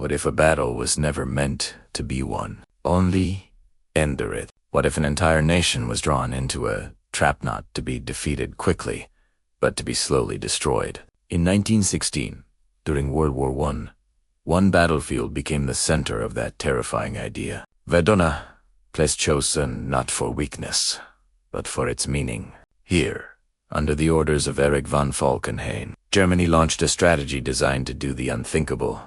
What if a battle was never meant to be won? Only ender it. What if an entire nation was drawn into a trap not to be defeated quickly, but to be slowly destroyed? In 1916, during World War I, one battlefield became the center of that terrifying idea. Verdun, a place chosen not for weakness, but for its meaning. Here, under the orders of Erich von Falkenhayn, Germany launched a strategy designed to do the unthinkable,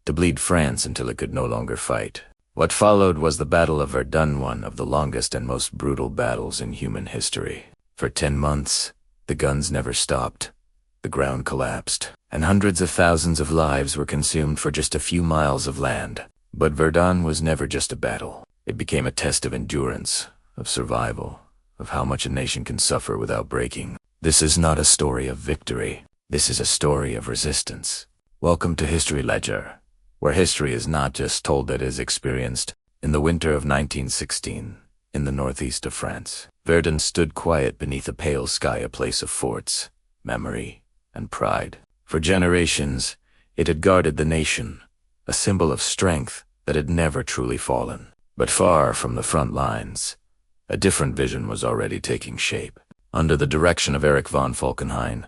to bleed France until it could no longer fight. What followed was the Battle of Verdun, one of the longest and most brutal battles in human history. For 10 months, the guns never stopped. The ground collapsed, and hundreds of thousands of lives were consumed for just a few miles of land. But Verdun was never just a battle. It became a test of endurance, of survival, of how much a nation can suffer without breaking. This is not a story of victory. This is a story of resistance. Welcome to History Ledger, where history is not just told, it is experienced. In the winter of 1916, in the northeast of France, Verdun stood quiet beneath a pale sky, a place of forts, memory, and pride. For generations, it had guarded the nation, a symbol of strength that had never truly fallen. But far from the front lines, a different vision was already taking shape. Under the direction of Erich von Falkenhayn,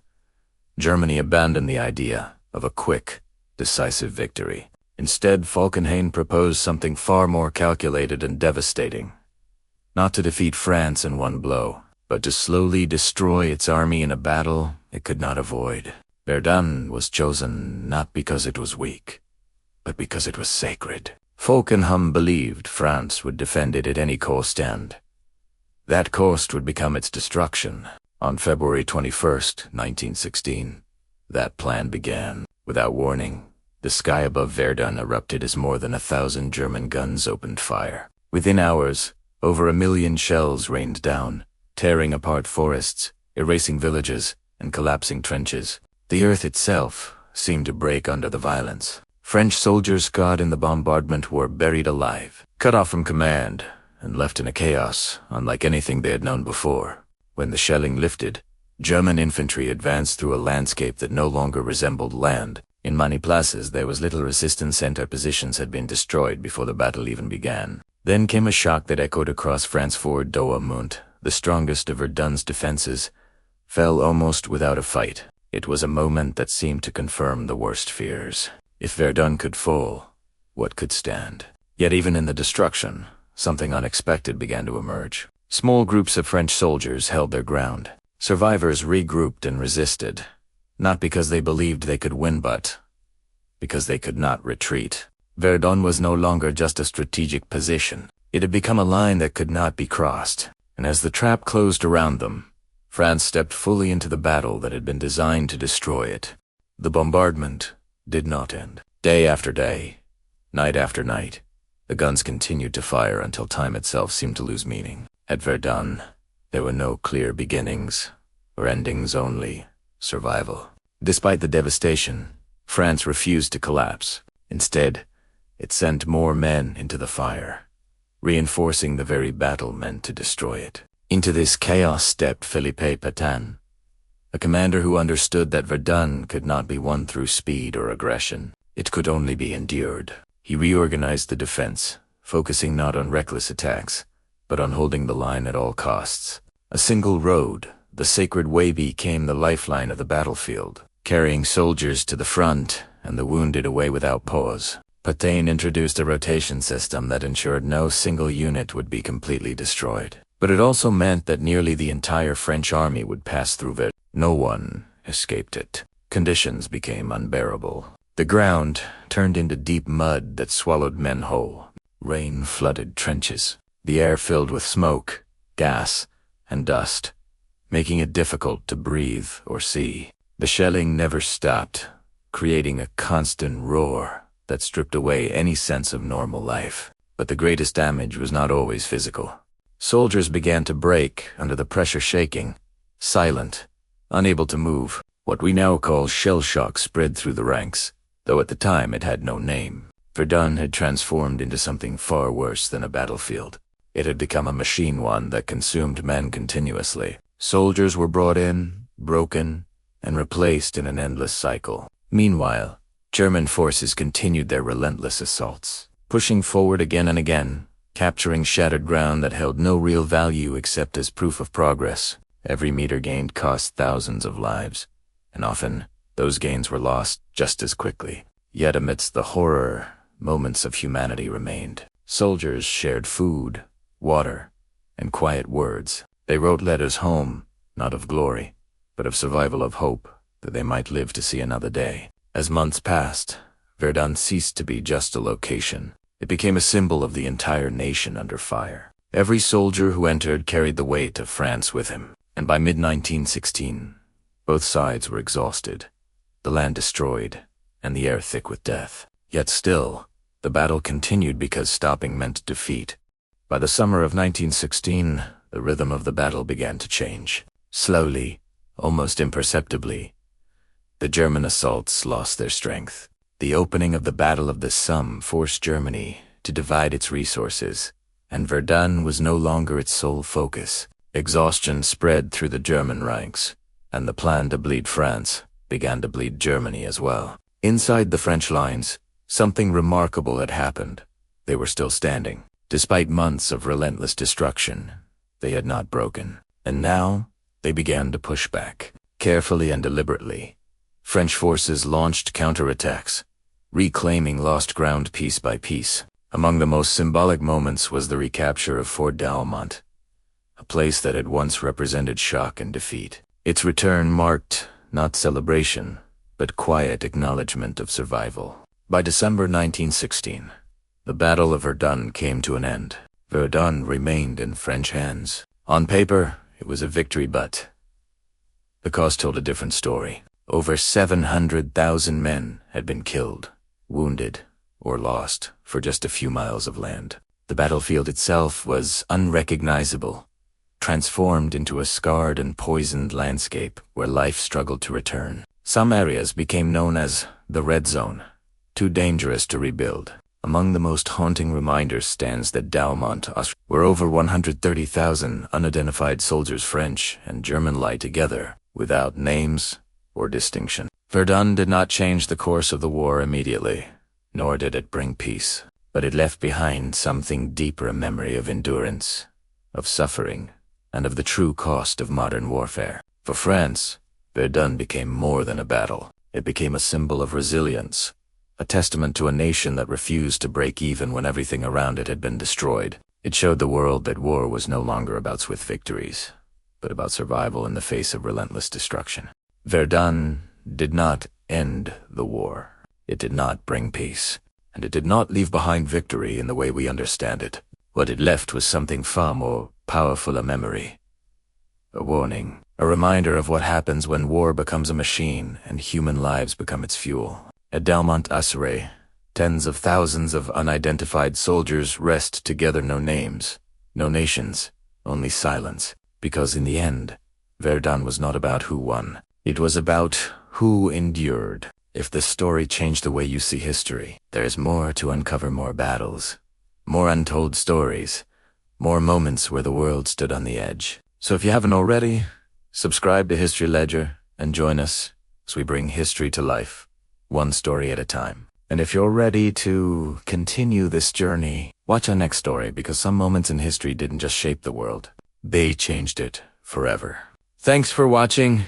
Germany abandoned the idea of a quick, decisive victory. Instead, Falkenhayn proposed something far more calculated and devastating. Not to defeat France in one blow, but to slowly destroy its army in a battle it could not avoid. Verdun was chosen not because it was weak, but because it was sacred. Falkenhayn believed France would defend it at any cost, and that cost would become its destruction. On February 21st, 1916, that plan began. Without warning, the sky above Verdun erupted as more than 1,000 German guns opened fire. Within hours, over 1 million shells rained down, tearing apart forests, erasing villages, and collapsing trenches. The earth itself seemed to break under the violence. French soldiers caught in the bombardment were buried alive, cut off from command, and left in a chaos unlike anything they had known before. When the shelling lifted, German infantry advanced through a landscape that no longer resembled land. In many places there was little resistance, and our positions had been destroyed before the battle even began. Then came a shock that echoed across France. Fort Douaumont, the strongest of Verdun's defenses, fell almost without a fight. It was a moment that seemed to confirm the worst fears. If Verdun could fall, what could stand? Yet even in the destruction, something unexpected began to emerge. Small groups of French soldiers held their ground. Survivors regrouped and resisted, not because they believed they could win, but because they could not retreat. Verdun was no longer just a strategic position. It had become a line that could not be crossed. And as the trap closed around them, France stepped fully into the battle that had been designed to destroy it. The bombardment did not end. Day after day, night after night, the guns continued to fire until time itself seemed to lose meaning. At Verdun, there were no clear beginnings or endings, only survival. Despite the devastation, France refused to collapse. Instead, it sent more men into the fire, reinforcing the very battle meant to destroy it. Into this chaos stepped Philippe Pétain, a commander who understood that Verdun could not be won through speed or aggression. It could only be endured. He reorganized the defense, focusing not on reckless attacks, but on holding the line at all costs. A single road, the sacred way, became the lifeline of the battlefield, carrying soldiers to the front and the wounded away without pause. Pétain introduced a rotation system that ensured no single unit would be completely destroyed. But it also meant that nearly the entire French army would pass through Verdun. No one escaped it. Conditions became unbearable. The ground turned into deep mud that swallowed men whole. Rain flooded trenches. The air filled with smoke, gas, and dust, making it difficult to breathe or see. The shelling never stopped, creating a constant roar that stripped away any sense of normal life. But the greatest damage was not always physical. Soldiers began to break under the pressure, shaking, silent, unable to move. What we now call shell shock spread through the ranks, though at the time it had no name. Verdun had transformed into something far worse than a battlefield. It had become a machine, one that consumed men continuously. Soldiers were brought in, broken, and replaced in an endless cycle. Meanwhile, German forces continued their relentless assaults, pushing forward again and again, capturing shattered ground that held no real value except as proof of progress. Every meter gained cost thousands of lives, and often those gains were lost just as quickly. Yet amidst the horror, moments of humanity remained. Soldiers shared food, water, and quiet words. They wrote letters home, not of glory, but of survival, of hope that they might live to see another day. As months passed, Verdun ceased to be just a location. It became a symbol of the entire nation under fire. Every soldier who entered carried the weight of France with him, and by mid-1916, both sides were exhausted, the land destroyed, and the air thick with death. Yet still, the battle continued because stopping meant defeat. By the summer of 1916, the rhythm of the battle began to change. Slowly, almost imperceptibly, the German assaults lost their strength. The opening of the Battle of the Somme forced Germany to divide its resources, and Verdun was no longer its sole focus. Exhaustion spread through the German ranks, and the plan to bleed France began to bleed Germany as well. Inside the French lines, something remarkable had happened. They were still standing. Despite months of relentless destruction, they had not broken. And now, they began to push back. Carefully and deliberately, French forces launched counterattacks, reclaiming lost ground piece by piece. Among the most symbolic moments was the recapture of Fort Douaumont, a place that had once represented shock and defeat. Its return marked not celebration, but quiet acknowledgement of survival. By December 1916, the Battle of Verdun came to an end. Verdun remained in French hands. On paper, it was a victory, but the cost told a different story. Over 700,000 men had been killed, wounded, or lost for just a few miles of land. The battlefield itself was unrecognizable, transformed into a scarred and poisoned landscape where life struggled to return. Some areas became known as the Red Zone, too dangerous to rebuild. Among the most haunting reminders stands that Douaumont, where over 130,000 unidentified soldiers, French and German, lie together, without names or distinction. Verdun did not change the course of the war immediately, nor did it bring peace, but it left behind something deeper, a memory of endurance, of suffering, and of the true cost of modern warfare. For France, Verdun became more than a battle. It became a symbol of resilience, a testament to a nation that refused to break even when everything around it had been destroyed. It showed the world that war was no longer about swift victories, but about survival in the face of relentless destruction. Verdun did not end the war. It did not bring peace, and it did not leave behind victory in the way we understand it. What it left was something far more powerful, a memory, a warning, a reminder of what happens when war becomes a machine and human lives become its fuel. At Douaumont-Assuré, tens of thousands of unidentified soldiers rest together, no names, no nations, only silence, because in the end, Verdun was not about who won. It was about who endured. If this story changed the way you see history, there is more to uncover, more battles, more untold stories, more moments where the world stood on the edge. So if you haven't already, subscribe to History Ledger and join us as we bring history to life, one story at a time. And if you're ready to continue this journey, watch our next story, because some moments in history didn't just shape the world, they changed it forever. Thanks for watching.